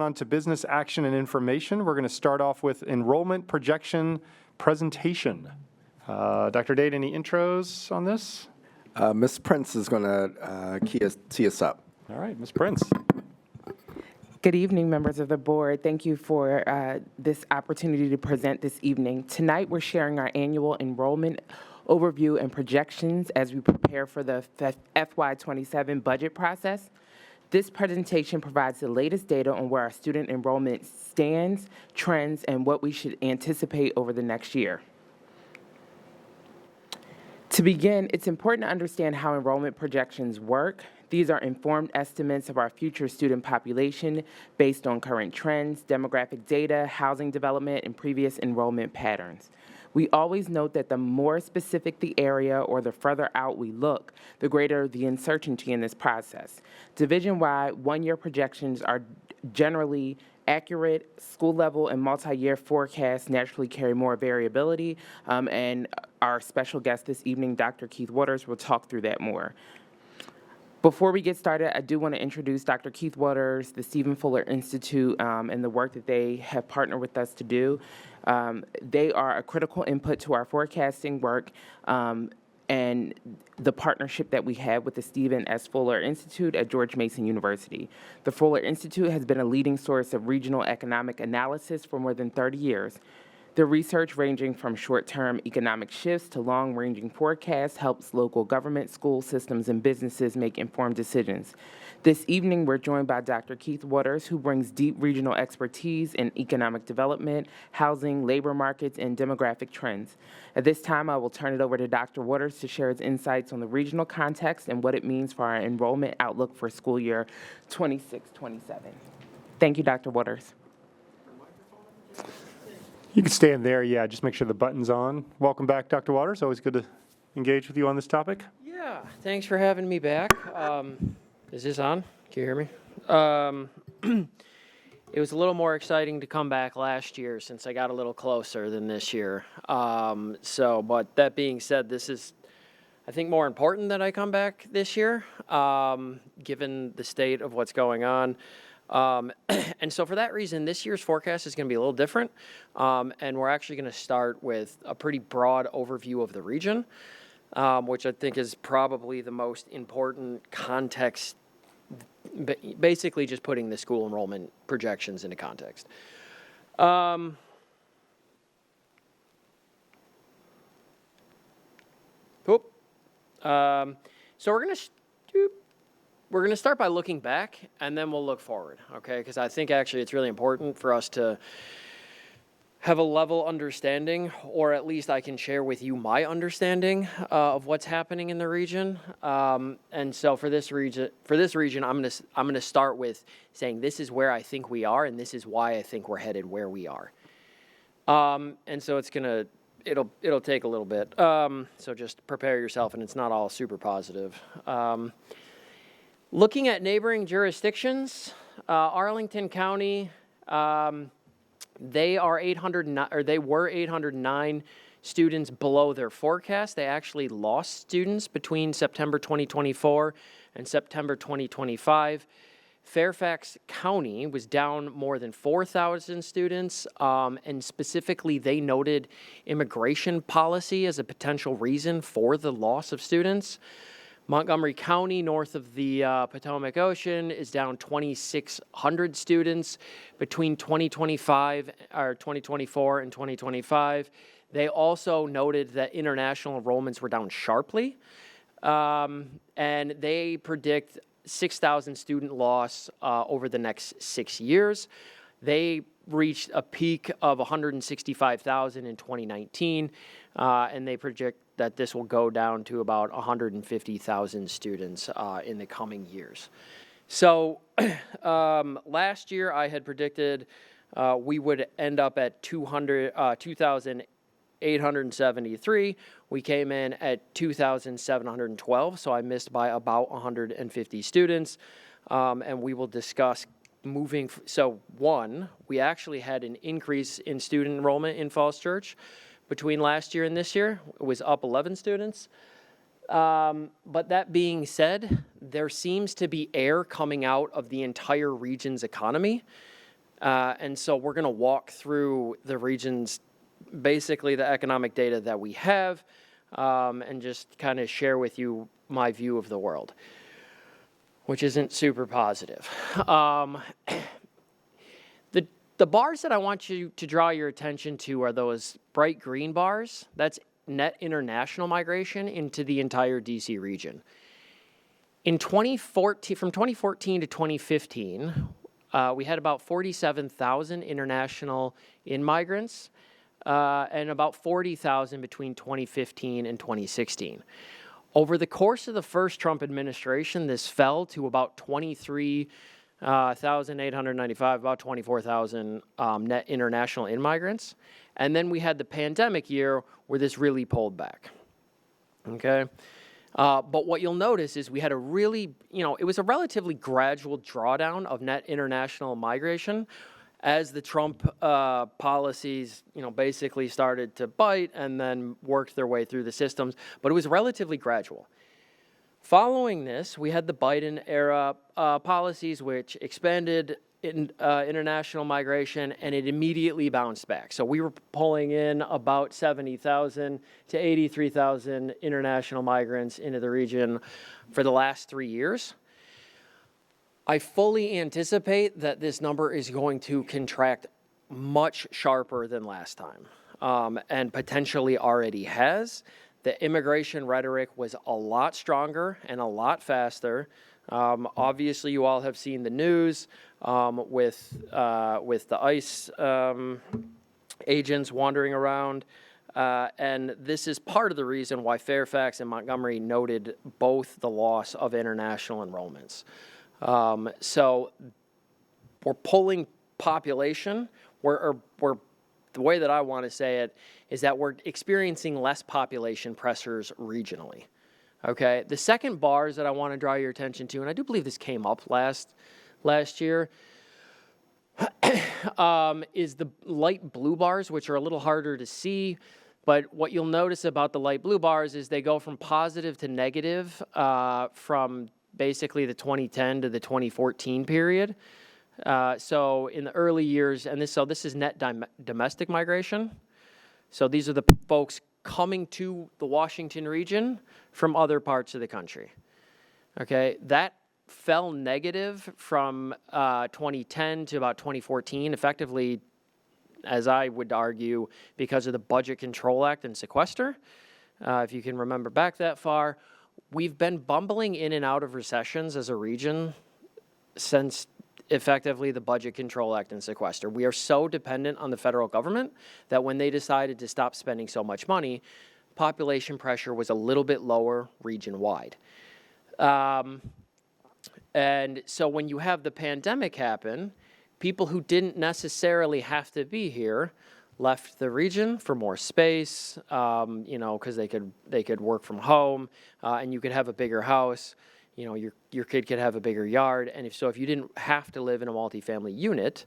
on to business action and information. We're going to start off with enrollment projection presentation. Dr. Dade, any intros on this? Ms. Prince is going to tee us up. All right, Ms. Prince. Good evening, members of the board. Thank you for this opportunity to present this evening. Tonight, we're sharing our annual enrollment overview and projections as we prepare for the FY27 budget process. This presentation provides the latest data on where our student enrollment stands, trends, and what we should anticipate over the next year. To begin, it's important to understand how enrollment projections work. These are informed estimates of our future student population based on current trends, demographic data, housing development, and previous enrollment patterns. We always note that the more specific the area or the further out we look, the greater the uncertainty in this process. Division-wide, one-year projections are generally accurate. School-level and multi-year forecasts naturally carry more variability, and our special guest this evening, Dr. Keith Waters, will talk through that more. Before we get started, I do want to introduce Dr. Keith Waters, the Stephen Fuller Institute, and the work that they have partnered with us to do. They are a critical input to our forecasting work and the partnership that we have with the Stephen S. Fuller Institute at George Mason University. The Fuller Institute has been a leading source of regional economic analysis for more than 30 years. The research, ranging from short-term economic shifts to long-ranging forecasts, helps local government, school systems, and businesses make informed decisions. This evening, we're joined by Dr. Keith Waters, who brings deep regional expertise in economic development, housing, labor markets, and demographic trends. At this time, I will turn it over to Dr. Waters to share his insights on the regional context and what it means for our enrollment outlook for school year 26-27. Thank you, Dr. Waters. You can stand there, yeah, just make sure the button's on. Welcome back, Dr. Waters. Always good to engage with you on this topic. Yeah, thanks for having me back. Is this on? Can you hear me? It was a little more exciting to come back last year since I got a little closer than this year. But that being said, this is, I think, more important that I come back this year, given the state of what's going on. And so for that reason, this year's forecast is going to be a little different. And we're actually going to start with a pretty broad overview of the region, which I think is probably the most important context, basically just putting the school enrollment projections into context. So we're going to start by looking back, and then we'll look forward, okay? Because I think actually it's really important for us to have a level understanding, or at least I can share with you my understanding of what's happening in the region. And so for this region, I'm going to start with saying this is where I think we are, and this is why I think we're headed where we are. And so it'll take a little bit. So just prepare yourself, and it's not all super positive. Looking at neighboring jurisdictions, Arlington County, they were 809 students below their forecast. They actually lost students between September 2024 and September 2025. Fairfax County was down more than 4,000 students, and specifically they noted immigration policy as a potential reason for the loss of students. Montgomery County, north of the Potomac Ocean, is down 2,600 students between 2024 and 2025. They also noted that international enrollments were down sharply, and they predict 6,000 student loss over the next 6 years. They reached a peak of 165,000 in 2019, and they project that this will go down to about 150,000 students in the coming years. So last year I had predicted we would end up at 2,873. We came in at 2,712, so I missed by about 150 students, and we will discuss moving. So one, we actually had an increase in student enrollment in Falls Church between last year and this year. It was up 11 students. But that being said, there seems to be air coming out of the entire region's economy. And so we're going to walk through the region's, basically the economic data that we have, and just kind of share with you my view of the world, which isn't super positive. The bars that I want you to draw your attention to are those bright green bars. That's net international migration into the entire DC region. In 2014, from 2014 to 2015, we had about 47,000 international in-migrants, and about 40,000 between 2015 and 2016. Over the course of the first Trump administration, this fell to about 23,895, about 24,000 net international immigrants. And then we had the pandemic year where this really pulled back, okay? But what you'll notice is we had a really, it was a relatively gradual drawdown of net international migration as the Trump policies, basically started to bite and then worked their way through the systems, but it was relatively gradual. Following this, we had the Biden era policies, which expanded international migration, and it immediately bounced back. So we were pulling in about 70,000 to 83,000 international migrants into the region for the last 3 years. I fully anticipate that this number is going to contract much sharper than last time, and potentially already has. The immigration rhetoric was a lot stronger and a lot faster. Obviously, you all have seen the news with the ICE agents wandering around. And this is part of the reason why Fairfax and Montgomery noted both the loss of international enrollments. So we're pulling population. We're the way that I want to say it is that we're experiencing less population pressures regionally. Okay, the second bars that I want to draw your attention to, and I do believe this came up last year, is the light blue bars, which are a little harder to see. But what you'll notice about the light blue bars is they go from positive to negative from basically the 2010 to the 2014 period. So in the early years, and this is net domestic migration. So these are the folks coming to the Washington region from other parts of the country. Okay, that fell negative from 2010 to about 2014, effectively, as I would argue, because of the Budget Control Act and sequester. If you can remember back that far, we've been bumbling in and out of recessions as a region since effectively the Budget Control Act and sequester. We are so dependent on the federal government that when they decided to stop spending so much money, population pressure was a little bit lower region-wide. And so when you have the pandemic happen, people who didn't necessarily have to be here left the region for more space, because they could work from home, and you could have a bigger house. Your kid could have a bigger yard, and if you didn't have to live in a multifamily unit,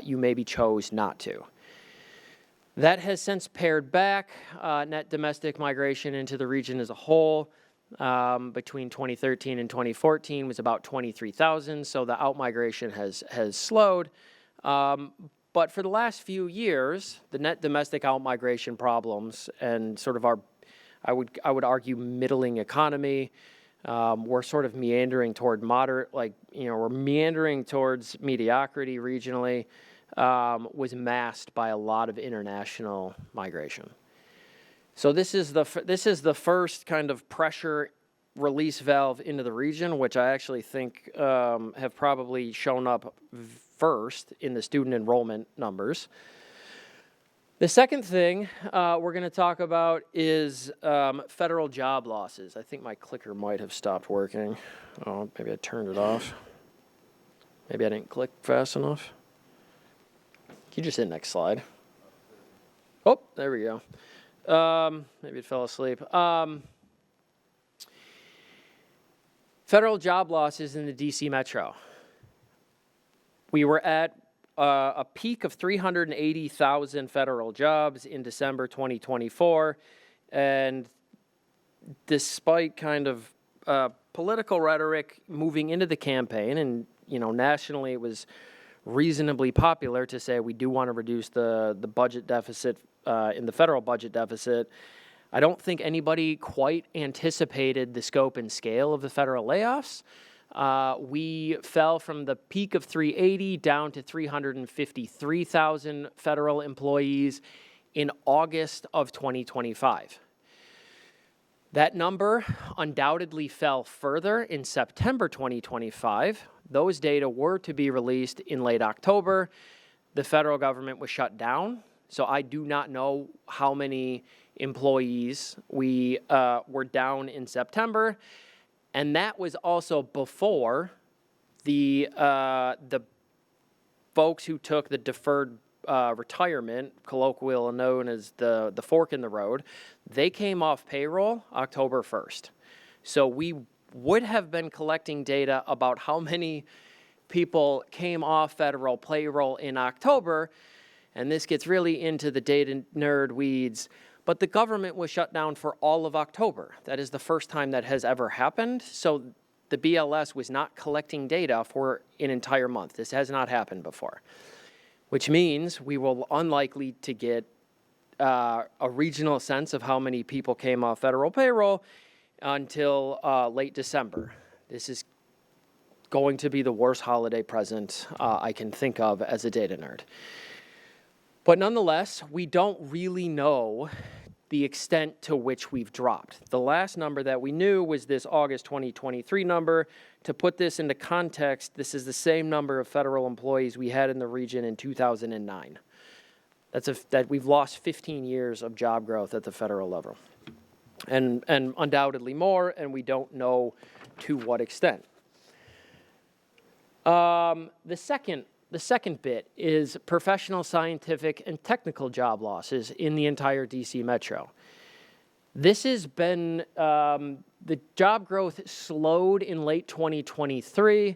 you maybe chose not to. That has since pared back. Net domestic migration into the region as a whole between 2013 and 2014 was about 23,000, so the outmigration has slowed. But for the last few years, the net domestic outmigration problems and sort of I would argue, middling economy, we're sort of meandering toward moderate, we're meandering towards mediocrity regionally, was masked by a lot of international migration. So this is the first kind of pressure release valve into the region, which I actually think have probably shown up first in the student enrollment numbers. The second thing we're going to talk about is federal job losses. I think my clicker might have stopped working. Oh, maybe I turned it off. Maybe I didn't click fast enough. Can you just hit next slide? Oh, there we go. Maybe it fell asleep. Federal job losses in the DC Metro. We were at a peak of 380,000 federal jobs in December 2024, and despite kind of political rhetoric moving into the campaign, and nationally it was reasonably popular to say we do want to reduce the budget deficit in the federal budget deficit. I don't think anybody quite anticipated the scope and scale of the federal layoffs. We fell from the peak of 380 down to 353,000 federal employees in August of 2025. That number undoubtedly fell further in September 2025. Those data were to be released in late October. The federal government was shut down, so I do not know how many employees we were down in September, and that was also before the folks who took the deferred retirement, colloquially known as the fork in the road. They came off payroll October 1st. So we would have been collecting data about how many people came off federal payroll in October, and this gets really into the data nerd weeds, but the government was shut down for all of October. That is the first time that has ever happened, so the BLS was not collecting data for an entire month. This has not happened before, which means we will unlikely to get a regional sense of how many people came off federal payroll until late December. This is going to be the worst holiday present I can think of as a data nerd. But nonetheless, we don't really know the extent to which we've dropped. The last number that we knew was this August 2023 number. To put this into context, this is the same number of federal employees we had in the region in 2009. That we've lost 15 years of job growth at the federal level, and undoubtedly more, and we don't know to what extent. The second bit is professional, scientific, and technical job losses in the entire DC metro. This has been, the job growth slowed in late 2023.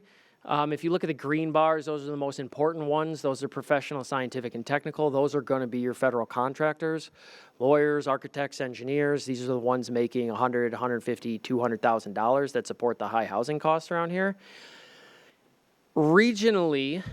If you look at the green bars, those are the most important ones. Those are professional, scientific, and technical. Those are going to be your federal contractors, lawyers, architects, engineers. These are the ones making $100,000, $150,000, $200,000 that support the high housing costs around here. Regionally,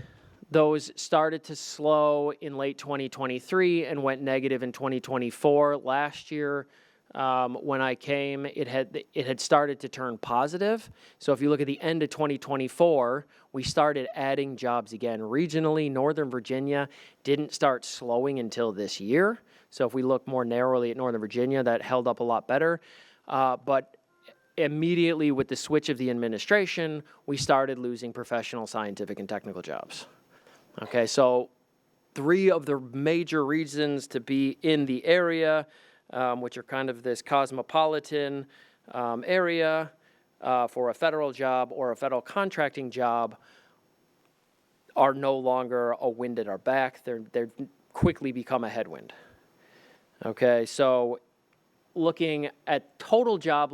those started to slow in late 2023 and went negative in 2024. Last year, when I came, it had started to turn positive. So if you look at the end of 2024, we started adding jobs again. Regionally, Northern Virginia didn't start slowing until this year. So if we look more narrowly at Northern Virginia, that held up a lot better. But immediately with the switch of the administration, we started losing professional, scientific, and technical jobs. Okay, so 3 of the major reasons to be in the area, which are kind of this cosmopolitan area for a federal job or a federal contracting job, are no longer a wind at our back. They're quickly become a headwind. Okay, so looking at total job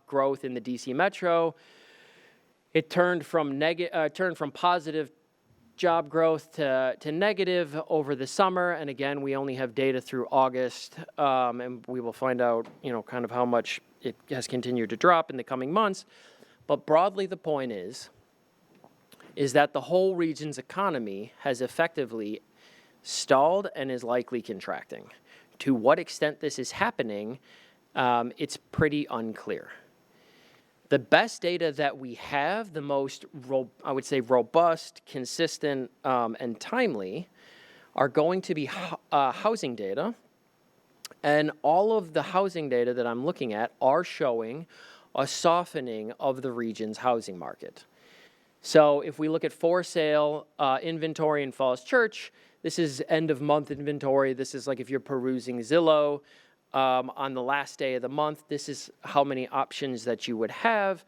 growth in the DC metro, it turned from positive job growth to negative over the summer, and again, we only have data through August, and we will find out, kind of how much it has continued to drop in the coming months. But broadly, the point is that the whole region's economy has effectively stalled and is likely contracting. To what extent this is happening, it's pretty unclear. The best data that we have, the most, I would say, robust, consistent, and timely, are going to be housing data. And all of the housing data that I'm looking at are showing a softening of the region's housing market. So if we look at for sale inventory in Falls Church, this is end of month inventory. This is like if you're perusing Zillow. On the last day of the month, this is how many options that you would have.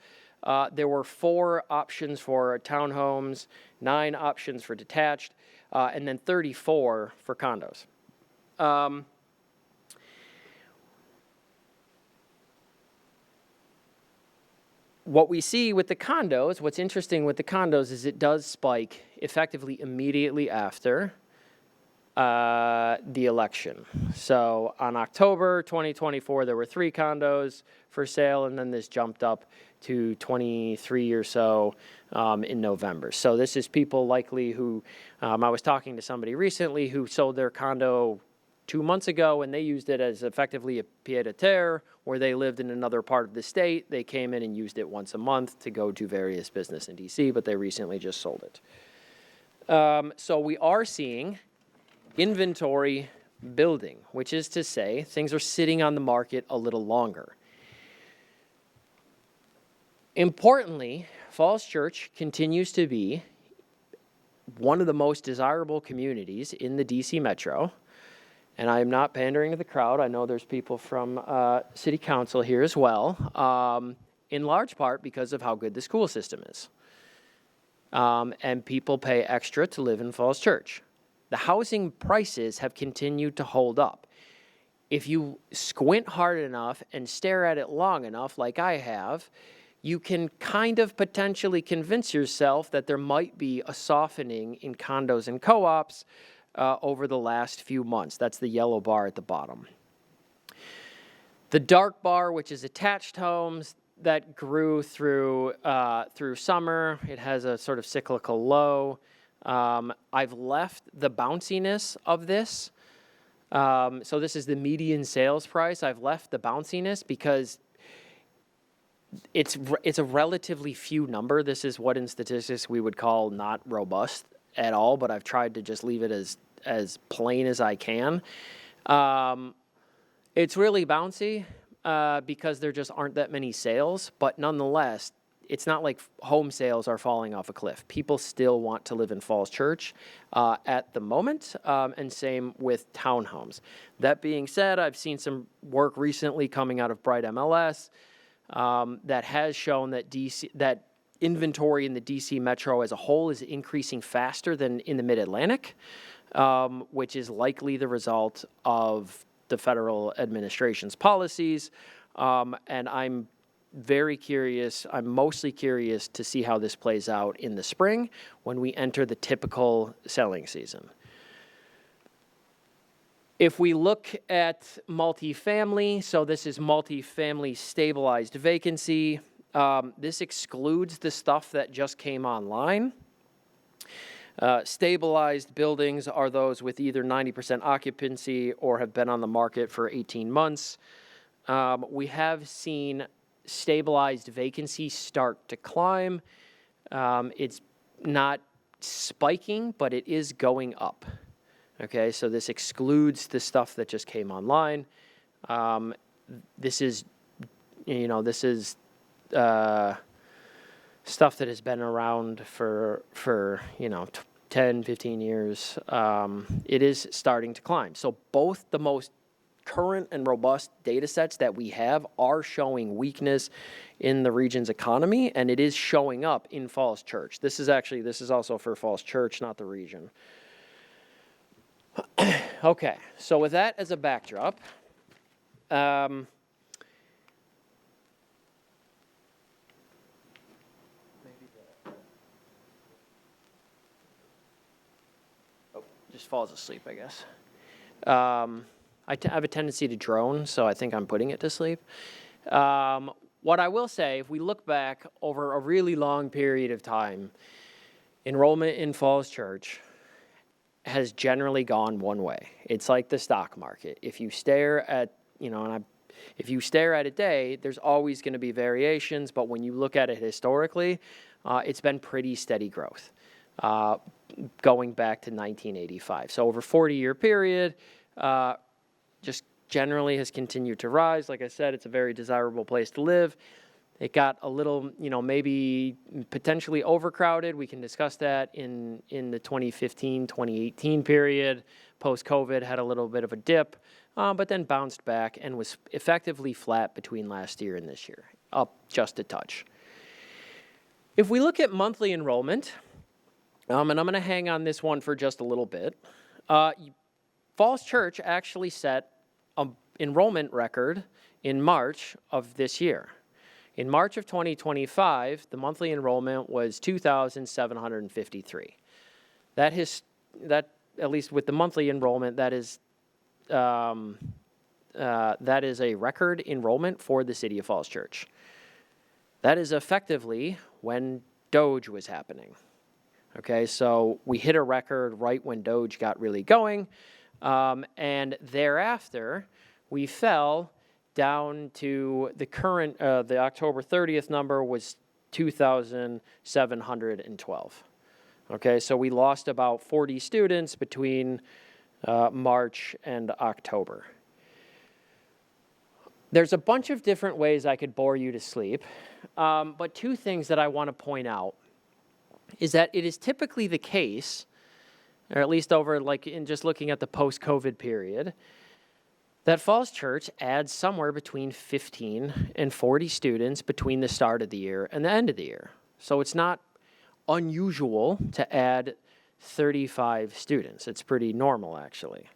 There were 4 options for townhomes, 9 options for detached, and then 34 for condos. What we see with the condos, what's interesting with the condos is it does spike effectively immediately after the election. So on October 2024, there were 3 condos for sale, and then this jumped up to 23 or so in November. So this is people likely who, I was talking to somebody recently who sold their condo 2 months ago, and they used it as effectively a pied-à-terre, where they lived in another part of the state. They came in and used it once a month to go to various business in DC, but they recently just sold it. So we are seeing inventory building, which is to say things are sitting on the market a little longer. Importantly, Falls Church continues to be one of the most desirable communities in the DC Metro. And I am not pandering to the crowd. I know there's people from City Council here as well, in large part because of how good the school system is. And people pay extra to live in Falls Church. The housing prices have continued to hold up. If you squint hard enough and stare at it long enough, like I have, you can kind of potentially convince yourself that there might be a softening in condos and co-ops over the last few months. That's the yellow bar at the bottom. The dark bar, which is attached homes, that grew through summer. It has a sort of cyclical low. I've left the bounciness of this. So this is the median sales price. I've left the bounciness because it's a relatively few number. This is what in statistics we would call not robust at all, but I've tried to just leave it as plain as I can. It's really bouncy because there just aren't that many sales, but nonetheless, it's not like home sales are falling off a cliff. People still want to live in Falls Church at the moment, and same with townhomes. That being said, I've seen some work recently coming out of Bright MLS that has shown that inventory in the DC Metro as a whole is increasing faster than in the Mid-Atlantic, which is likely the result of the federal administration's policies. And I'm very curious. I'm mostly curious to see how this plays out in the spring when we enter the typical selling season. If we look at multifamily, so this is multifamily stabilized vacancy. This excludes the stuff that just came online. Stabilized buildings are those with either 90% occupancy or have been on the market for 18 months. We have seen stabilized vacancy start to climb. It's not spiking, but it is going up. Okay, so this excludes the stuff that just came online. This is stuff that has been around for 10, 15 years. It is starting to climb. So both the most current and robust data sets that we have are showing weakness in the region's economy, and it is showing up in Falls Church. This is also for Falls Church, not the region. Okay, so with that as a backdrop, just falls asleep, I guess. I have a tendency to drone, so I think I'm putting it to sleep. What I will say, if we look back over a really long period of time, enrollment in Falls Church has generally gone one way. It's like the stock market. If you stare at, if you stare at a day, there's always going to be variations, but when you look at it historically, it's been pretty steady growth, going back to 1985. So over a 40-year period, just generally has continued to rise. Like I said, it's a very desirable place to live. It got a little, maybe potentially overcrowded. We can discuss that in the 2015, 2018 period. Post-COVID had a little bit of a dip, but then bounced back and was effectively flat between last year and this year, up just a touch. If we look at monthly enrollment, and I'm going to hang on this one for just a little bit, Falls Church actually set an enrollment record in March of this year. In March of 2025, the monthly enrollment was 2,753. That at least with the monthly enrollment, that is a record enrollment for the City of Falls Church. That is effectively when Doge was happening. Okay, so we hit a record right when Doge got really going, and thereafter we fell down to the current, the October 30th number was 2,712. Okay, so we lost about 40 students between March and October. There's a bunch of different ways I could bore you to sleep, but two things that I want to point out is that it is typically the case, or at least over like in just looking at the post-COVID period, that Falls Church adds somewhere between 15 and 40 students between the start of the year and the end of the year. So it's not unusual to add 35 students. It's pretty normal, actually.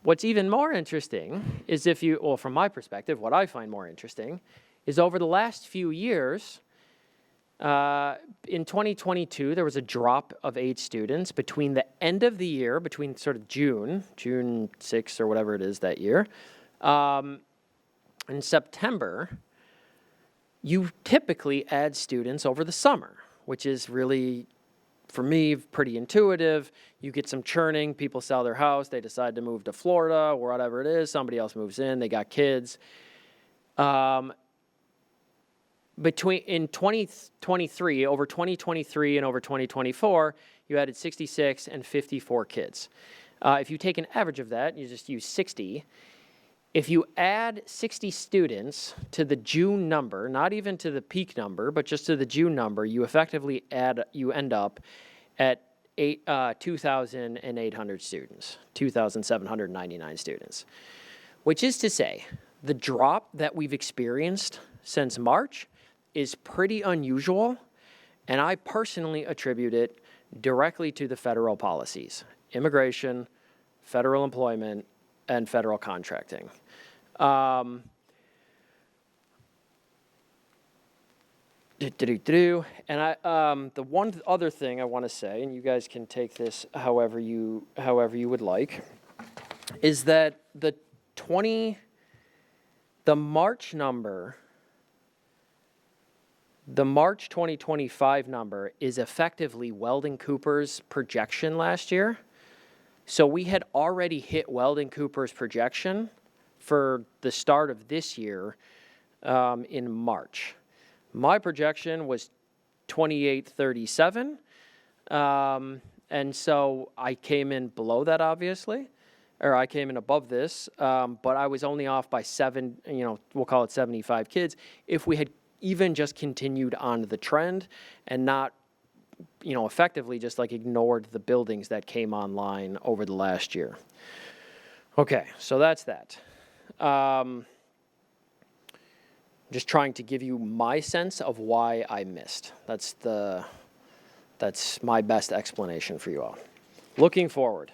What's even more interesting is if you, well, from my perspective, what I find more interesting is over the last few years, in 2022, there was a drop of 8 students between the end of the year, between sort of June 6th or whatever it is that year, and September. You typically add students over the summer, which is really, for me, pretty intuitive. You get some churning, people sell their house, they decide to move to Florida or whatever it is, somebody else moves in, they got kids. In 2023, over 2023 and over 2024, you added 66 and 54 kids. If you take an average of that, you just use 60. If you add 60 students to the June number, not even to the peak number, but just to the June number, you effectively end up at 2,800 students, 2,799 students, which is to say the drop that we've experienced since March is pretty unusual, and I personally attribute it directly to the federal policies: immigration, federal employment, and federal contracting. And the one other thing I want to say, and you guys can take this however you would like, is that the March number, the March 2025 number is effectively Weldon Cooper's projection last year. So we had already hit Weldon Cooper's projection for the start of this year in March. My projection was 2837, and so I came in below that, obviously, or I came in above this, but I was only off by 7, we'll call it 75 kids. If we had even just continued on the trend and not, effectively just like ignored the buildings that came online over the last year. Okay, so that's that. Just trying to give you my sense of why I missed. That's my best explanation for you all. Looking forward.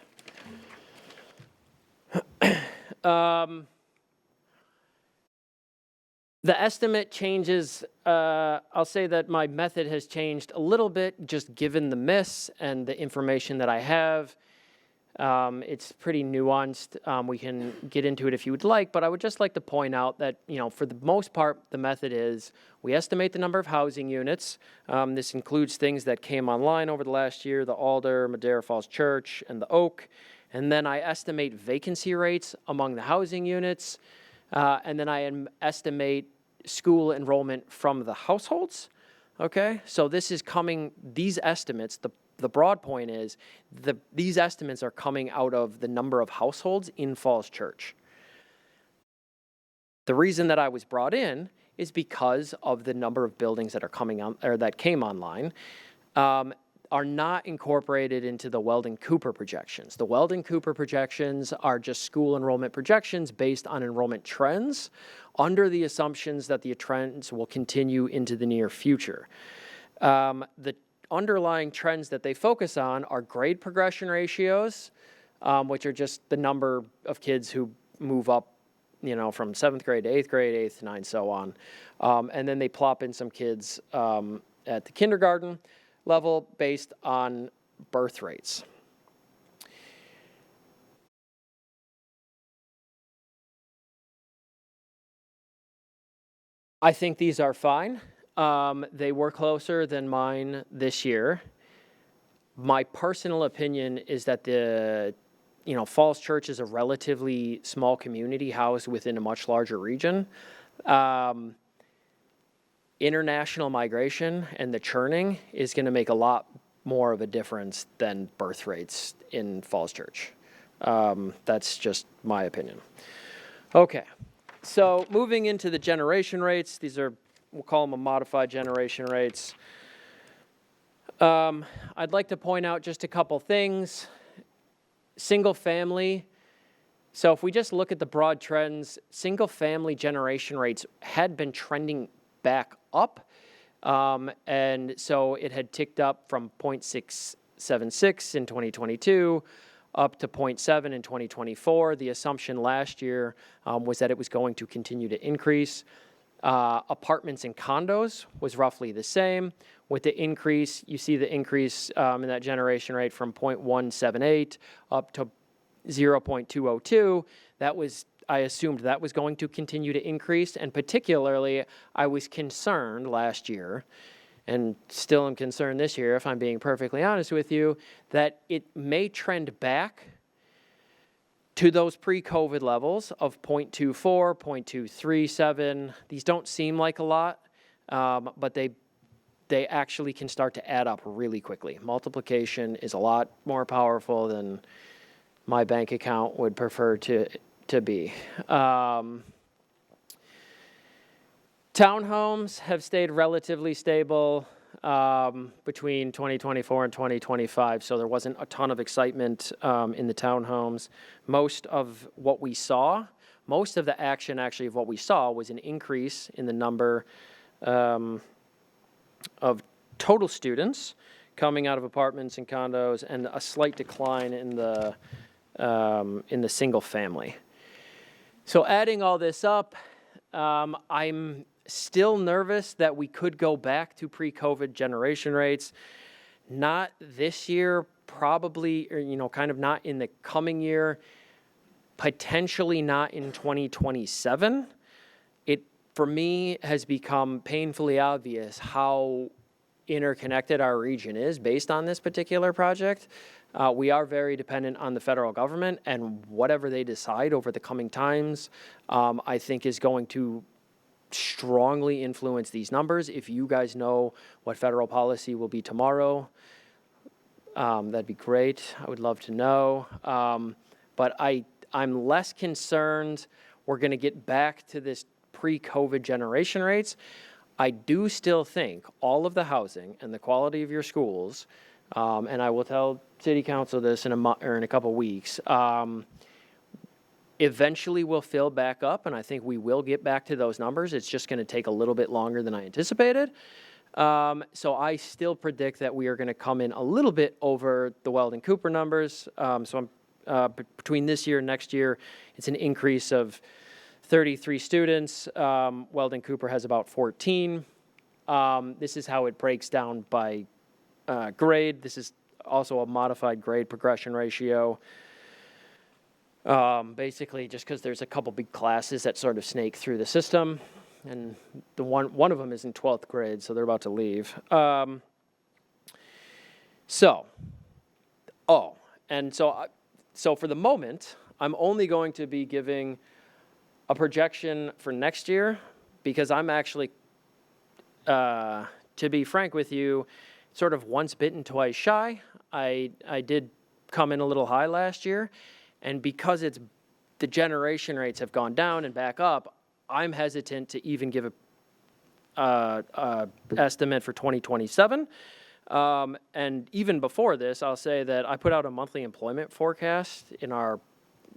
The estimate changes, I'll say that my method has changed a little bit, just given the miss and the information that I have. It's pretty nuanced. We can get into it if you would like, but I would just like to point out that, for the most part, the method is we estimate the number of housing units. This includes things that came online over the last year, the Alder, Madera Falls Church, and the Oak. And then I estimate vacancy rates among the housing units. And then I estimate school enrollment from the households. Okay, so this is these estimates, the broad point is these estimates are coming out of the number of households in Falls Church. The reason that I was brought in is because of the number of buildings that are coming on, or that came online, are not incorporated into the Weldon Cooper projections. The Weldon Cooper projections are just school enrollment projections based on enrollment trends under the assumptions that the trends will continue into the near future. The underlying trends that they focus on are grade progression ratios, which are just the number of kids who move up, from 7th grade to 8th grade, 8th to 9th, so on. And then they plop in some kids at the kindergarten level based on birth rates. I think these are fine. They were closer than mine this year. My personal opinion is that Falls Church is a relatively small community housed within a much larger region. International migration and the churning is going to make a lot more of a difference than birth rates in Falls Church. That's just my opinion. Okay, so moving into the generation rates, these are, we'll call them a modified generation rates. I'd like to point out just a couple things. Single family. So if we just look at the broad trends, single family generation rates had been trending back up. And so it had ticked up from 0.676 in 2022 up to 0.7 in 2024. The assumption last year was that it was going to continue to increase. Apartments and condos was roughly the same. With the increase, you see the increase in that generation rate from 0.178 up to 0.202. That was, I assumed that was going to continue to increase, and particularly I was concerned last year, and still am concerned this year, if I'm being perfectly honest with you, that it may trend back to those pre-COVID levels of 0.24, 0.237. These don't seem like a lot, but they actually can start to add up really quickly. Multiplication is a lot more powerful than my bank account would prefer to be. Townhomes have stayed relatively stable between 2024 and 2025, so there wasn't a ton of excitement in the townhomes. Most of the action actually of what we saw was an increase in the number of total students coming out of apartments and condos, and a slight decline in the single family. So adding all this up, I'm still nervous that we could go back to pre-COVID generation rates. Not this year, probably, or kind of not in the coming year, potentially not in 2027. It, for me, has become painfully obvious how interconnected our region is based on this particular project. We are very dependent on the federal government, and whatever they decide over the coming times, I think is going to strongly influence these numbers. If you guys know what federal policy will be tomorrow, that'd be great. I would love to know. But I'm less concerned we're going to get back to this pre-COVID generation rates. I do still think all of the housing and the quality of your schools, and I will tell City Council this in a couple weeks, eventually will fill back up, and I think we will get back to those numbers. It's just going to take a little bit longer than I anticipated. So I still predict that we are going to come in a little bit over the Weldon Cooper numbers. So between this year and next year, it's an increase of 33 students. Weldon Cooper has about 14. This is how it breaks down by grade. This is also a modified grade progression ratio. Basically, just because there's a couple big classes that sort of snake through the system, and the one of them is in 12th grade, so they're about to leave. So for the moment, I'm only going to be giving a projection for next year, because I'm actually, to be frank with you, sort of once bitten, twice shy. I did come in a little high last year, and because the generation rates have gone down and back up, I'm hesitant to even give a estimate for 2027. And even before this, I'll say that I put out a monthly employment forecast in our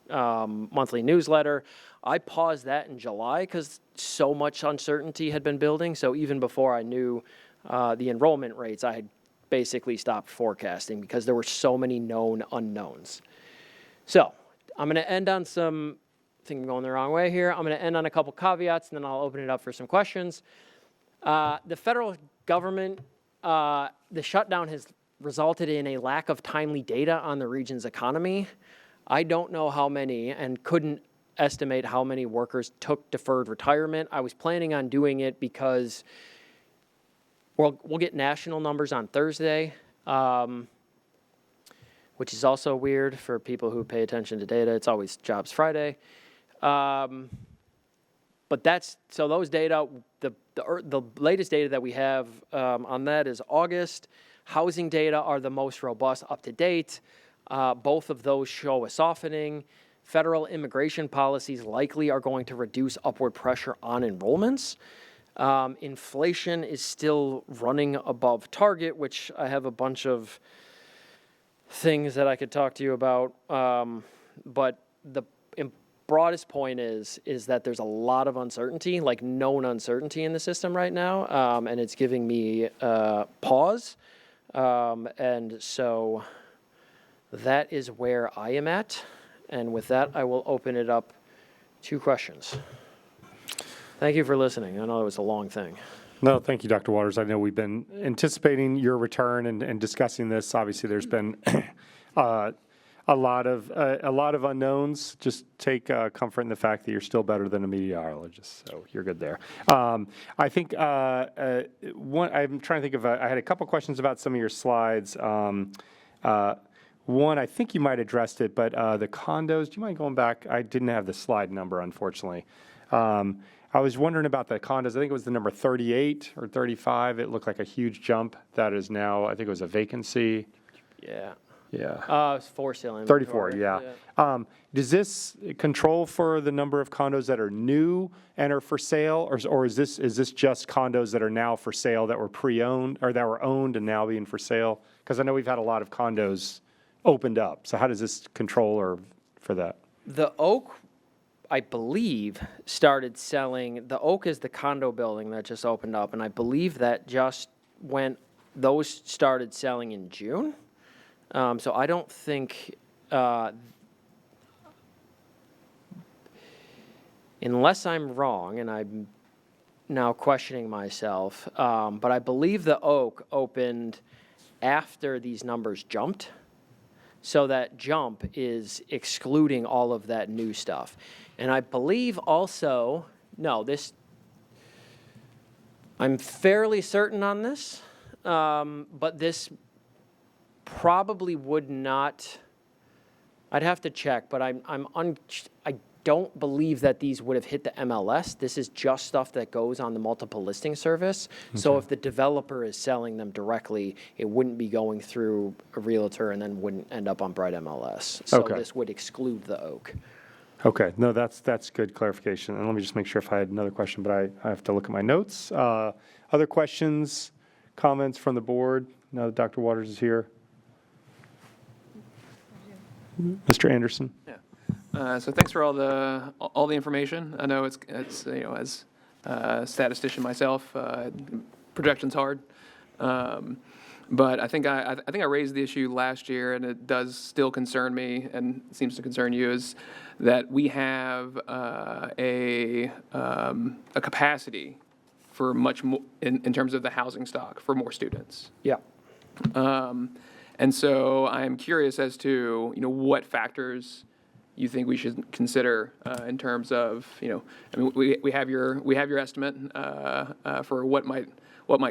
monthly newsletter. I paused that in July because so much uncertainty had been building. So even before I knew the enrollment rates, I had basically stopped forecasting because there were so many known unknowns. So I'm going to end on some, I think I'm going the wrong way here. I'm going to end on a couple caveats, and then I'll open it up for some questions. The federal government, the shutdown has resulted in a lack of timely data on the region's economy. I don't know how many, and couldn't estimate how many workers took deferred retirement. I was planning on doing it because we'll get national numbers on Thursday, which is also weird for people who pay attention to data. It's always Jobs Friday. But so those data, the latest data that we have on that is August. Housing data are the most robust up to date. Both of those show a softening. Federal immigration policies likely are going to reduce upward pressure on enrollments. Inflation is still running above target, which I have a bunch of things that I could talk to you about. But the broadest point is that there's a lot of uncertainty, like known uncertainty in the system right now, and it's giving me pause. And so that is where I am at. And with that, I will open it up to questions. Thank you for listening. I know it was a long thing. No, thank you, Dr. Waters. I know we've been anticipating your return and discussing this. Obviously, there's been a lot of unknowns. Just take comfort in the fact that you're still better than a meteorologist, so you're good there. I think I'm trying to think of. I had a couple questions about some of your slides. One, I think you might have addressed it, but the condos. Do you mind going back? I didn't have the slide number, unfortunately. I was wondering about the condos. I think it was the number 38 or 35. It looked like a huge jump. That is now, I think it was a vacancy. Yeah. Yeah. It's for sale. 34, yeah. Does this control for the number of condos that are new and are for sale, or is this just condos that are now for sale that were pre-owned or that were owned and now being for sale? Because I know we've had a lot of condos opened up. So how does this control for that? The Oak, I believe, started selling. The Oak is the condo building that just opened up, and I believe that just those started selling in June. So I don't think, unless I'm wrong, and I'm now questioning myself, but I believe the Oak opened after these numbers jumped. So that jump is excluding all of that new stuff. And I believe also, I'm fairly certain on this, but this probably would not, I'd have to check, but I don't believe that these would have hit the MLS. This is just stuff that goes on the multiple listing service. Okay. So if the developer is selling them directly, it wouldn't be going through a realtor and then wouldn't end up on Bright MLS. So This would exclude the Oak. Okay, no, that's good clarification. And let me just make sure if I had another question, but I have to look at my notes. Other questions, comments from the board now that Dr. Waters is here? Mr. Anderson? Yeah. So thanks for all the information. I know it's as a statistician myself, projection's hard. But I think I raised the issue last year, and it does still concern me, and seems to concern you, is that we have a capacity for much more in terms of the housing stock for more students. Yeah. And so I'm curious as to what factors you think we should consider in terms of we have your estimate for what might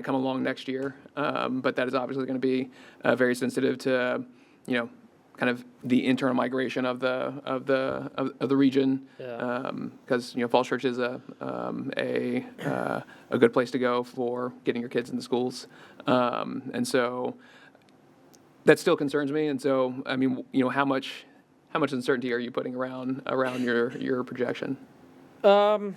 come along next year, but that is obviously going to be very sensitive to kind of the internal migration of the region, because Falls Church is a good place to go for getting your kids into schools, and so that still concerns me. And so I mean, how much uncertainty are you putting around your projection? I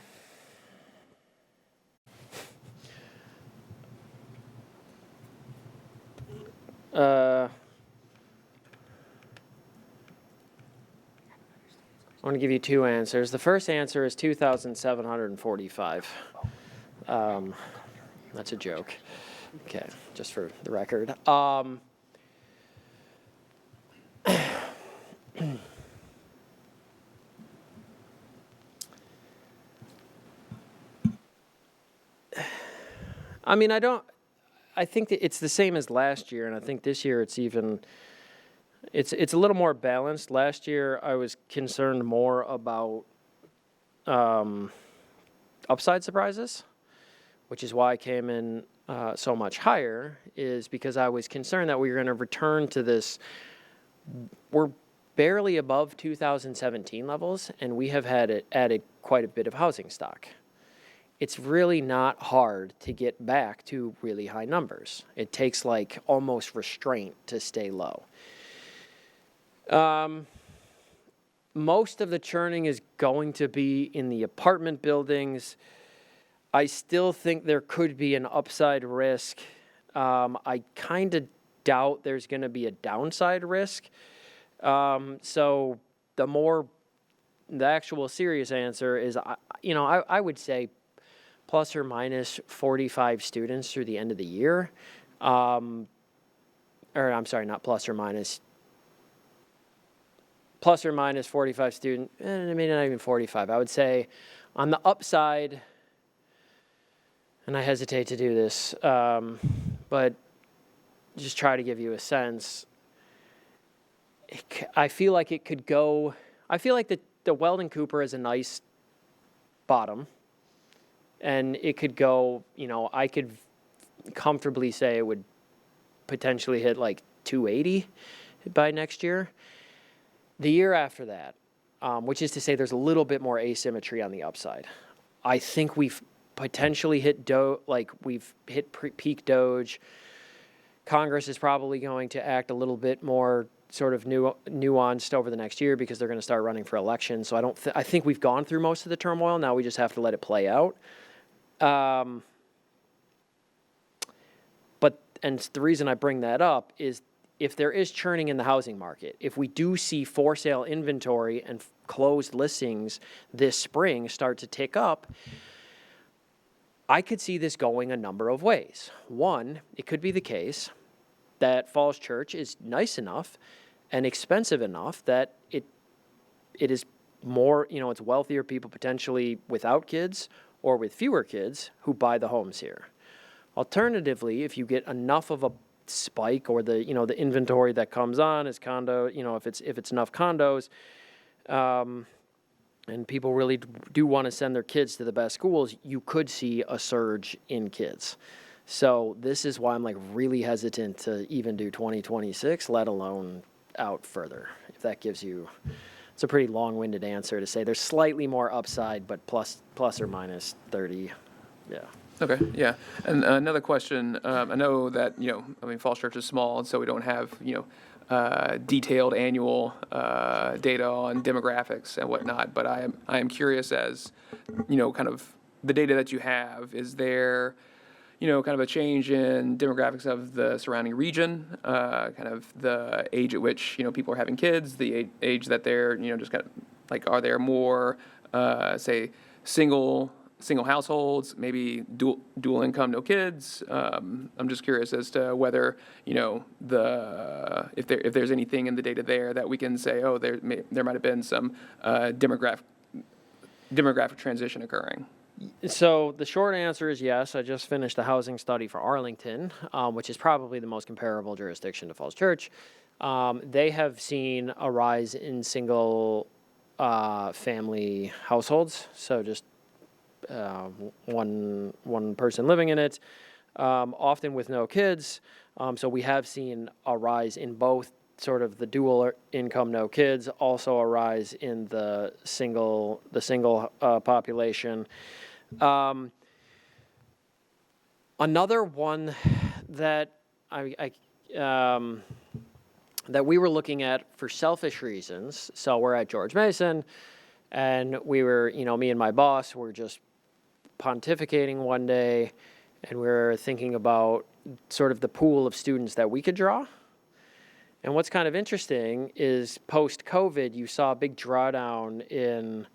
want to give you two answers. The first answer is 2,745. That's a joke. Okay, just for the record. I mean, I think that it's the same as last year, and I think this year it's a little more balanced. Last year, I was concerned more about upside surprises, which is why I came in so much higher, is because I was concerned that we were going to return to this. We're barely above 2017 levels, and we have had added quite a bit of housing stock. It's really not hard to get back to really high numbers. It takes like almost restraint to stay low. Most of the churning is going to be in the apartment buildings. I still think there could be an upside risk. I kind of doubt there's going to be a downside risk. So the actual serious answer is, I would say plus or minus 45 students through the end of the year. Or I'm sorry, not plus or minus 45 students, maybe not even 45. I would say on the upside, and I hesitate to do this, but just try to give you a sense. I feel like it could go, I feel like the Weldon Cooper is a nice bottom, and it could go, I could comfortably say it would potentially hit like 280 by next year. The year after that, which is to say there's a little bit more asymmetry on the upside. I think we've potentially hit peak Doge. Congress is probably going to act a little bit more sort of nuanced over the next year because they're going to start running for election. So I think we've gone through most of the turmoil. Now we just have to let it play out. And the reason I bring that up is if there is churning in the housing market, if we do see for sale inventory and closed listings this spring start to tick up, I could see this going a number of ways. One, it could be the case that Falls Church is nice enough and expensive enough that it is more, it's wealthier people potentially without kids or with fewer kids who buy the homes here. Alternatively, if you get enough of a spike or the inventory that comes on is condo, if it's enough condos, and people really do want to send their kids to the best schools, you could see a surge in kids. So this is why I'm really hesitant to even do 2026, let alone out further. If that gives you, it's a pretty long-winded answer to say there's slightly more upside, but plus or minus 30, yeah. Okay, yeah. And another question, I know that, Falls Church is small, and so we don't have, detailed annual data on demographics and whatnot, but I am curious as, kind of the data that you have, is there, kind of a change in demographics of the surrounding region, kind of the age at which, people are having kids, the age that they're, just kind of are there more, say, single households, maybe dual income, no kids. I'm just curious as to whether if there's anything in the data there that we can say, oh, there might have been some demographic transition occurring. So the short answer is yes. I just finished a housing study for Arlington, which is probably the most comparable jurisdiction to Falls Church. They have seen a rise in single family households, so just one person living in it, often with no kids. So we have seen a rise in both sort of the dual income, no kids, also a rise in the single population. Another one that that we were looking at for selfish reasons. So we're at George Mason, and we were, me and my boss were just pontificating one day, and we were thinking about sort of the pool of students that we could draw. And what's kind of interesting is post-COVID, you saw a big drawdown in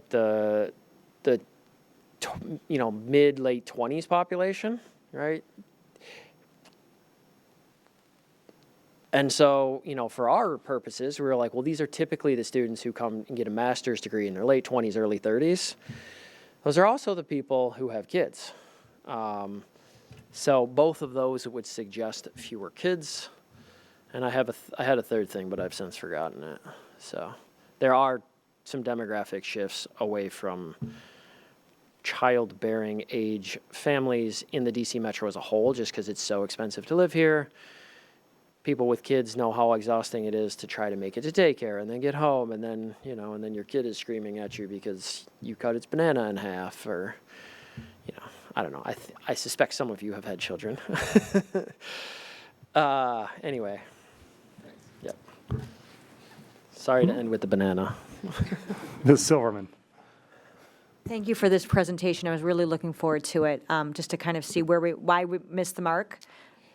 the mid-late 20s population, right? And so, for our purposes, we were like, well, these are typically the students who come and get a master's degree in their late 20s, early 30s. Those are also the people who have kids. So both of those would suggest fewer kids. And I had a third thing, but I've since forgotten it. So there are some demographic shifts away from childbearing age families in the DC metro as a whole, just because it's so expensive to live here. People with kids know how exhausting it is to try to make it to daycare and then get home, and then, you know, and then your kid is screaming at you because you cut its banana in half, or, you know, I don't know. I suspect some of you have had children. Anyway. Yep. Sorry to end with the banana. Ms. Silverman. Thank you for this presentation. I was really looking forward to it, just to kind of see why we missed the mark.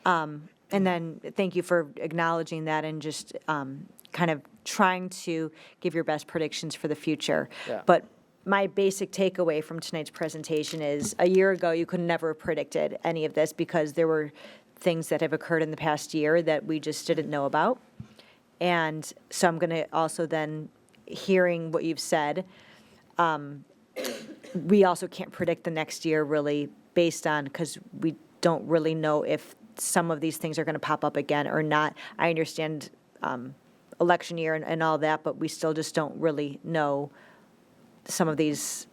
And then thank you for acknowledging that and just kind of trying to give your best predictions for the future. Yeah. But my basic takeaway from tonight's presentation is a year ago, you could never have predicted any of this because there were things that have occurred in the past year that we just didn't know about. And so I'm going to also then, hearing what you've said, we also can't predict the next year really based on, because we don't really know if some of these things are going to pop up again or not. I understand election year and all that, but we still just don't really know some of these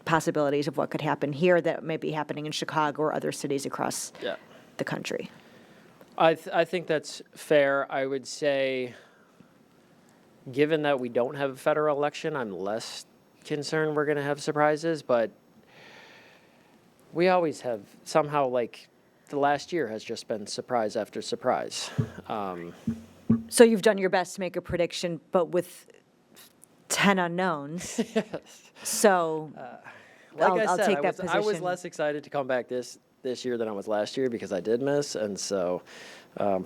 possibilities of what could happen here that may be happening in Chicago or other cities across Yeah. the country. I think that's fair. I would say, given that we don't have a federal election, I'm less concerned we're going to have surprises, but we always have somehow, like, the last year has just been surprise after surprise. So you've done your best to make a prediction, but with 10 unknowns. So Like I'll I said, take that I was position. less excited to come back this year than I was last year because I did miss, and so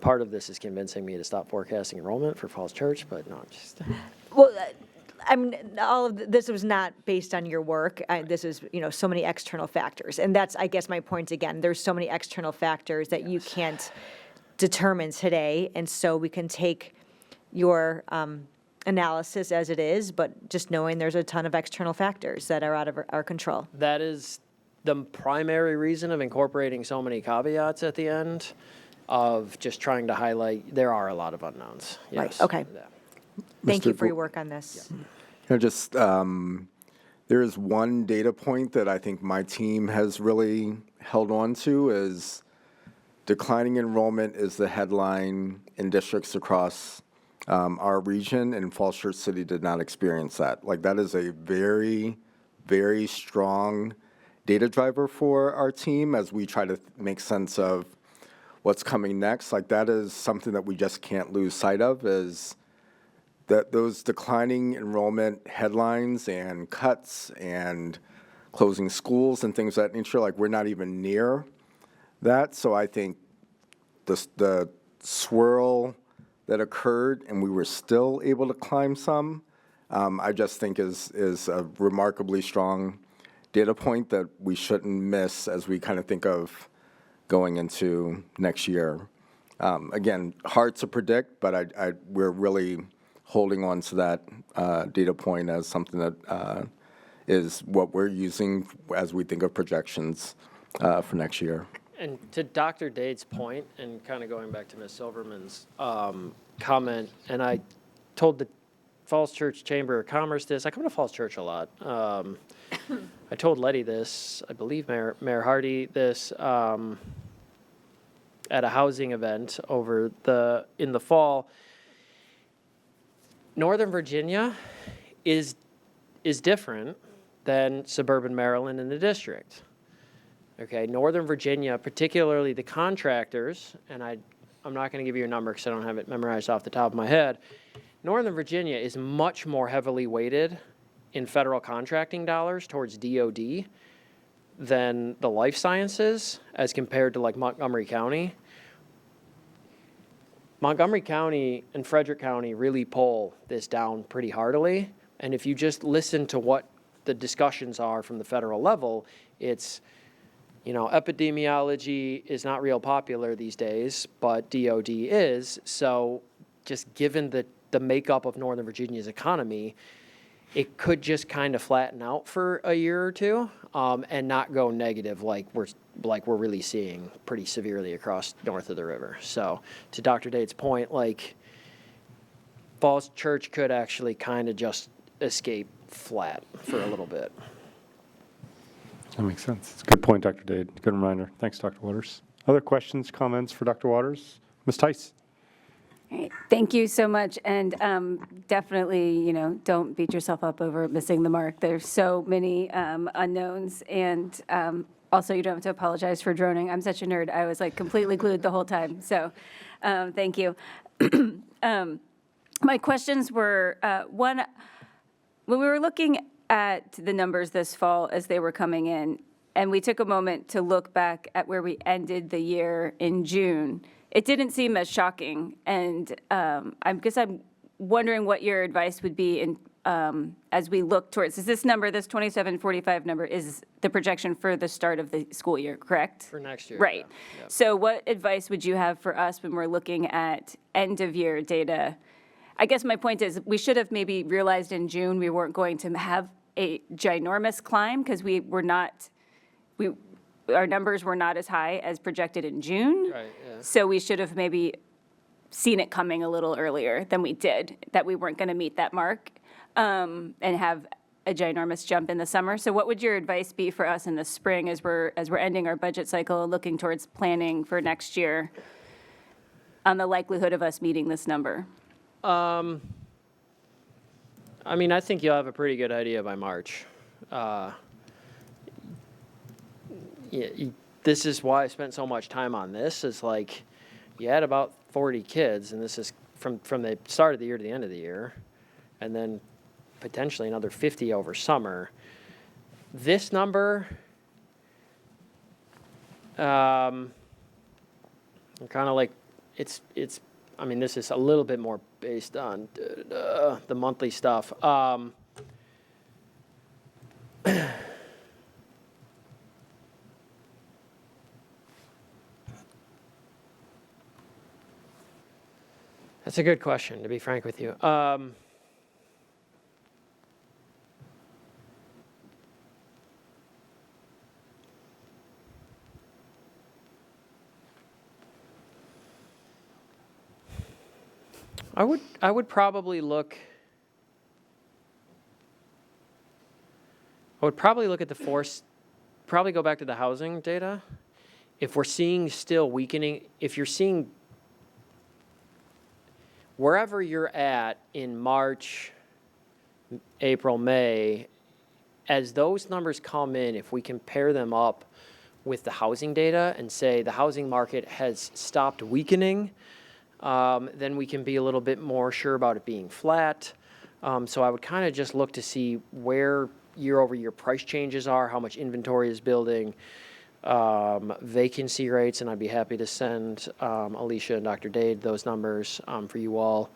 part of this is convincing me to stop forecasting enrollment for Falls Church, but no, I'm just... Well, I mean, all of this was not based on your work. This is, so many external factors. And that's, I guess, my point again. There's so many external factors that you can't determine today. And so we can take your analysis as it is, but just knowing there's a ton of external factors that are out of our control. That is the primary reason of incorporating so many caveats at the end, of just trying to highlight there are a lot of unknowns. Right, Yes. okay. Yeah. Thank Mr. you for Bo- your work on this. Just, there is one data point that I think my team has really held on to is declining enrollment is the headline in districts across our region, and Falls Church City did not experience that. Like, that is a very, very strong data driver for our team as we try to make sense of what's coming next. Like, that is something that we just can't lose sight of, is that those declining enrollment headlines and cuts and closing schools and things of that nature, like, we're not even near that. So I think the swirl that occurred and we were still able to climb some, I just think is a remarkably strong data point that we shouldn't miss as we kind of think of going into next year. Again, hard to predict, but we're really holding on to that data point as something that is what we're using as we think of projections for next year. And to Dr. Dade's point, and kind of going back to Ms. Silverman's comment, and I told the Falls Church Chamber of Commerce this. I come to Falls Church a lot. I told Letty this, I believe Mayor Hardy this, at a housing event in the fall. Northern Virginia is different than suburban Maryland in the district. Okay, Northern Virginia, particularly the contractors, and I'm not going to give you a number because I don't have it memorized off the top of my head. Northern Virginia is much more heavily weighted in federal contracting dollars towards DOD than the life sciences as compared to like Montgomery County. Montgomery County and Frederick County really pull this down pretty heartily. And if you just listen to what the discussions are from the federal level, it's, epidemiology is not real popular these days, but DOD is. So just given the makeup of Northern Virginia's economy, it could just kind of flatten out for a year or two and not go negative like we're really seeing pretty severely across north of the river. So to Dr. Dade's point, like, Falls Church could actually kind of just escape flat for a little bit. That makes sense. It's a good point, Dr. Dade. Good reminder. Thanks, Dr. Waters. Other questions, comments for Dr. Waters? Ms. Tice? Great. Thank you so much. And definitely, don't beat yourself up over missing the mark. There's so many unknowns. And also, you don't have to apologize for droning. I'm such a nerd. I was like completely glued the whole time. So thank you. My questions were, one, when we were looking at the numbers this fall as they were coming in, and we took a moment to look back at where we ended the year in June, it didn't seem as shocking. And I guess I'm wondering what your advice would be in, as we look towards, is this number, this 2745 number, is the projection for the start of the school year, correct? For next year. Right. Yeah. Yep. So what advice would you have for us when we're looking at end-of-year data? I guess my point is, we should have maybe realized in June we weren't going to have a ginormous climb because our numbers were not as high as projected in June. Right, yeah. So we should have maybe seen it coming a little earlier than we did, that we weren't going to meet that mark and have a ginormous jump in the summer. So what would your advice be for us in the spring as we're ending our budget cycle and looking towards planning for next year on the likelihood of us meeting this number? I mean, I think you'll have a pretty good idea by March. This is why I spent so much time on this, is like, you had about 40 kids, and this is from the start of the year to the end of the year, and then potentially another 50 over summer. This number, I'm kind of like, it's. I mean, this is a little bit more based on the monthly stuff. That's a good question, to be frank with you. I would probably look. I would probably look at the force. Probably go back to the housing data. If we're seeing still weakening, if you're seeing wherever you're at in March, April, May, as those numbers come in, if we compare them up with the housing data and say the housing market has stopped weakening, then we can be a little bit more sure about it being flat. So I would kind of just look to see where year-over-year price changes are, how much inventory is building, vacancy rates, and I'd be happy to send Alicia and Dr. Dade those numbers for you all.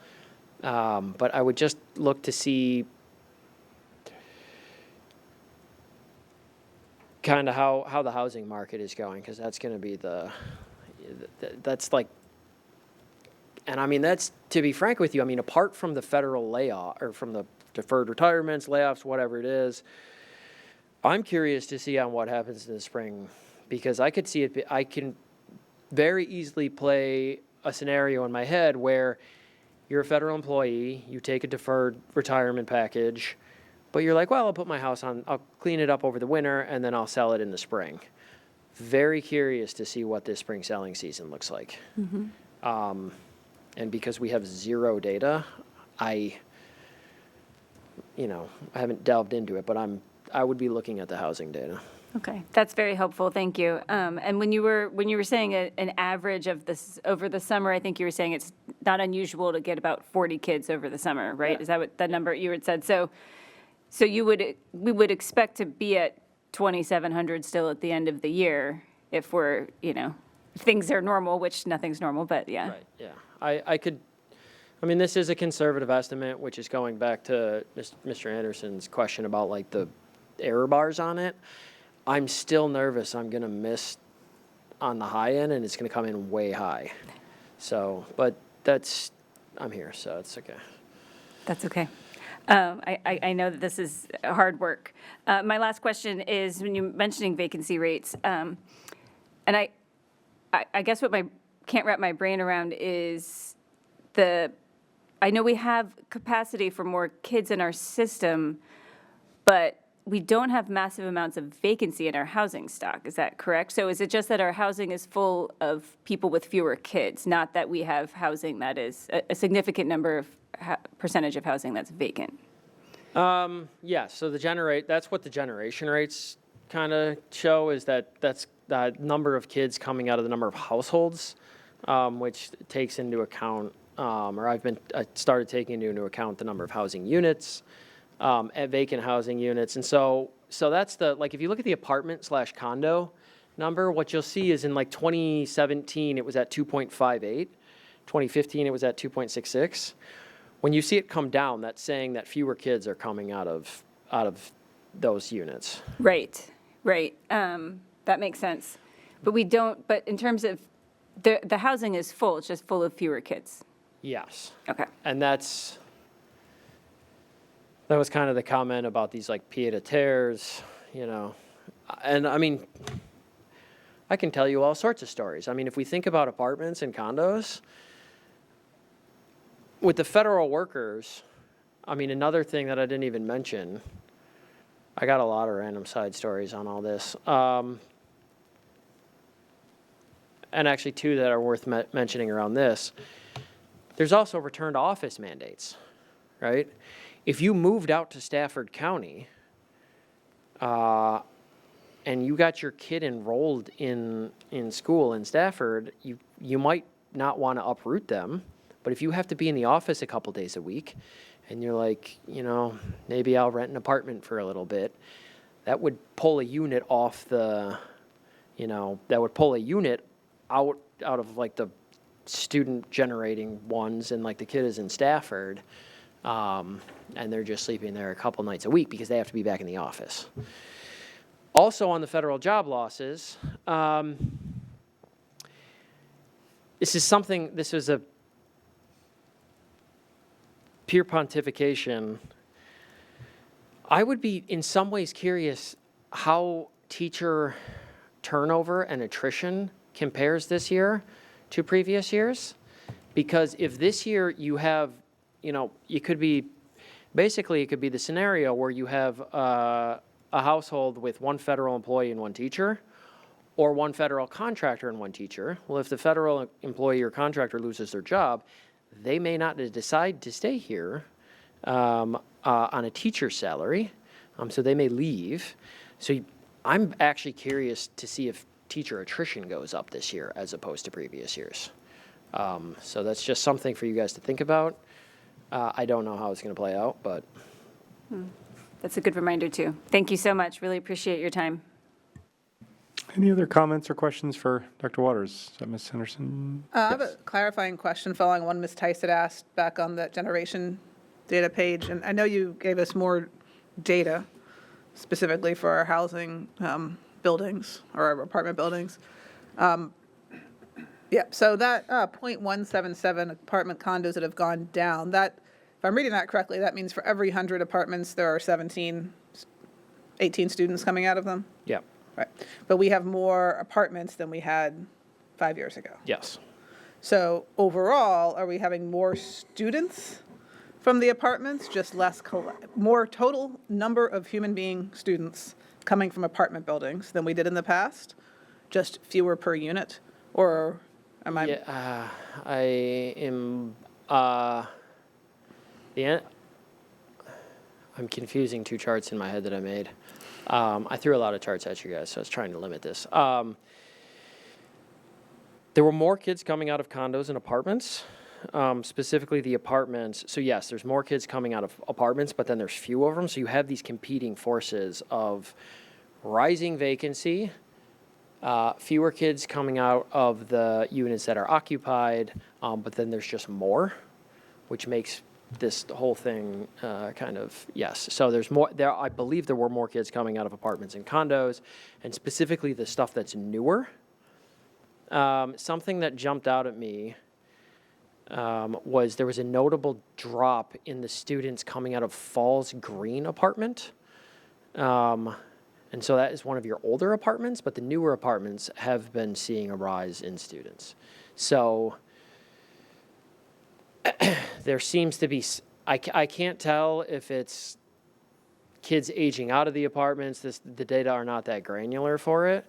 But I would just look to see kind of how the housing market is going, because that's going to be that's like, and I mean, that's, to be frank with you, I mean, apart from the federal layoff, or from the deferred retirements, layoffs, whatever it is, I'm curious to see on what happens in the spring, because I could see it, I can very easily play a scenario in my head where you're a federal employee, you take a deferred retirement package, but you're like, well, I'll put my house on, I'll clean it up over the winter, and then I'll sell it in the spring. Very curious to see what this spring selling season looks like. Mm-hmm. And because we have zero data, I haven't delved into it, but I would be looking at the housing data. Okay, that's very helpful. Thank you. And when you were saying an average of this over the summer, I think you were saying it's not unusual to get about 40 kids over the summer, right? Yeah. Is that what that number you had said? So we would expect to be at 2,700 still at the end of the year if we're, things are normal, which nothing's normal, but yeah. Right. Yeah. I mean, this is a conservative estimate, which is going back to Mr. Anderson's question about like the error bars on it. I'm still nervous I'm going to miss on the high end, and it's going to come in way high. So, but I'm here, so it's okay. That's okay. I know that this is hard work. My last question is, when you're mentioning vacancy rates, and I guess what I can't wrap my brain around is I know we have capacity for more kids in our system, but we don't have massive amounts of vacancy in our housing stock. Is that correct? So is it just that our housing is full of people with fewer kids, not that we have housing that is a significant number of percentage of housing that's vacant? Yeah, so that's what the generation rates kind of show, is that's the number of kids coming out of the number of households, which takes into account, I started taking into account the number of housing units, at vacant housing units. And so that's like, if you look at the apartment/condo number, what you'll see is in like 2017, it was at 2.58. 2015, it was at 2.66. When you see it come down, that's saying that fewer kids are coming out of those units. Right. That makes sense. But but in terms of, the housing is full, it's just full of fewer kids. Yes. Okay. And that was kind of the comment about these like pied-à-terres, and I mean, I can tell you all sorts of stories. I mean, if we think about apartments and condos, with the federal workers, I mean, another thing that I didn't even mention, I got a lot of random side stories on all this. And actually two that are worth mentioning around this. There's also return to office mandates, right? If you moved out to Stafford County, and you got your kid enrolled in school in Stafford, you might not want to uproot them. But if you have to be in the office a couple days a week, and you're like, maybe I'll rent an apartment for a little bit, that would pull a unit off that would pull a unit out of like the student generating ones, and like the kid is in Stafford, and they're just sleeping there a couple nights a week because they have to be back in the office. Also on the federal job losses, this is a pure pontification. I would be in some ways curious how teacher turnover and attrition compares this year to previous years. Because if this year you have, it could be the scenario where you have a household with one federal employee and one teacher, or one federal contractor and one teacher. Well, if the federal employee or contractor loses their job, they may not decide to stay here on a teacher's salary, so they may leave. So I'm actually curious to see if teacher attrition goes up this year as opposed to previous years. So that's just something for you guys to think about. I don't know how it's going to play out, but. That's a good reminder, too. Thank you so much. Really appreciate your time. Any other comments or questions for Dr. Waters? Is that Ms. Henderson? I have a clarifying question following one Ms. Tice had asked back on that generation data page. And I know you gave us more data specifically for our housing buildings or our apartment buildings. So that 0.177 apartment condos that have gone down, that, if I'm reading that correctly, that means for every 100 apartments, there are 18 students coming out of them? Yeah. Right. But we have more apartments than we had 5 years ago. Yes. So overall, are we having more students from the apartments, just more total number of human being students coming from apartment buildings than we did in the past? Just fewer per unit? Or am I? Yeah, I am, I'm confusing two charts in my head that I made. I threw a lot of charts at you guys, so I was trying to limit this. There were more kids coming out of condos and apartments, specifically the apartments. So yes, there's more kids coming out of apartments, but then there's fewer of them. So you have these competing forces of rising vacancy, fewer kids coming out of the units that are occupied, but then there's just more, which makes this whole thing kind of, yes. So there's more there. I believe there were more kids coming out of apartments and condos, and specifically the stuff that's newer. Something that jumped out at me was there was a notable drop in the students coming out of Falls Green apartment. And so that is one of your older apartments, but the newer apartments have been seeing a rise in students. So there seems to be, I can't tell if it's kids aging out of the apartments, the data are not that granular for it.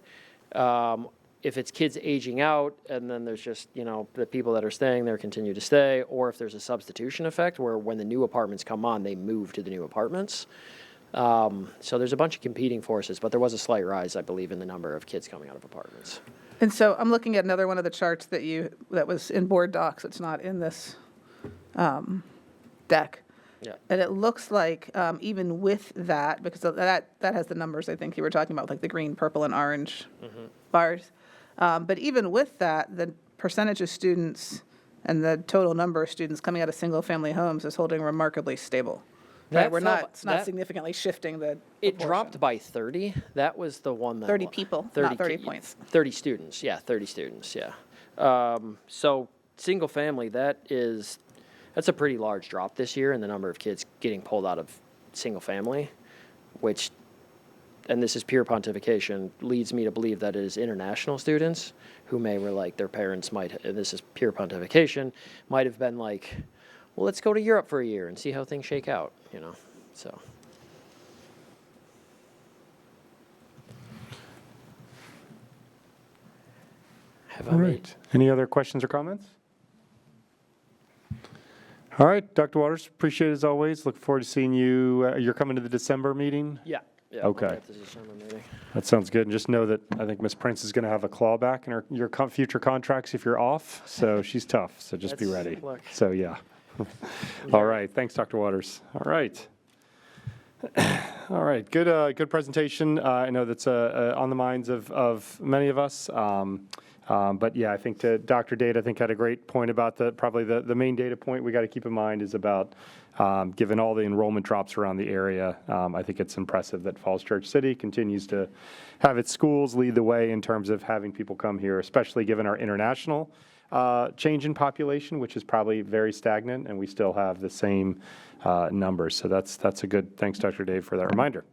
If it's kids aging out and then there's just, the people that are staying there continue to stay, or if there's a substitution effect where when the new apartments come on, they move to the new apartments. So there's a bunch of competing forces, but there was a slight rise, I believe, in the number of kids coming out of apartments. And so I'm looking at another one of the charts that was in board docs. It's not in this deck. Yeah. And it looks like even with that, because that has the numbers I think you were talking about, like the green, purple, and orange bars. But even with that, the percentage of students and the total number of students coming out of single-family homes is holding remarkably stable. Right? It's not significantly shifting the It proportion. dropped by 30. That was the one that. 30 people, not 30 points. 30 students, yeah, 30 students, yeah. So single family, that's a pretty large drop this year in the number of kids getting pulled out of single family, which, and this is pure pontification, leads me to believe that it is international students who their parents might, and this is pure pontification, might have been like, well, let's go to Europe for a year and see how things shake out, so. Have I All made- right. Any other questions or comments? All right, Dr. Waters, appreciate it as always. Look forward to seeing you. You're coming to the December meeting? Yeah. Okay. Monday after the December meeting. That sounds good. And just know that I think Ms. Prince is going to have a clawback in your future contracts if you're off. So she's tough. So just be That's- ready. look. So yeah. All right. Thanks, Dr. Waters. All right. All right. Good presentation. I know that's on the minds of many of us. But yeah, I think to Dr. Date, I think had a great point about probably the main data point we got to keep in mind is about given all the enrollment drops around the area. I think it's impressive that Falls Church City continues to have its schools lead the way in terms of having people come here, especially given our international change in population, which is probably very stagnant, and we still have the same numbers. So that's a good, thanks, Dr. Dave, for that reminder.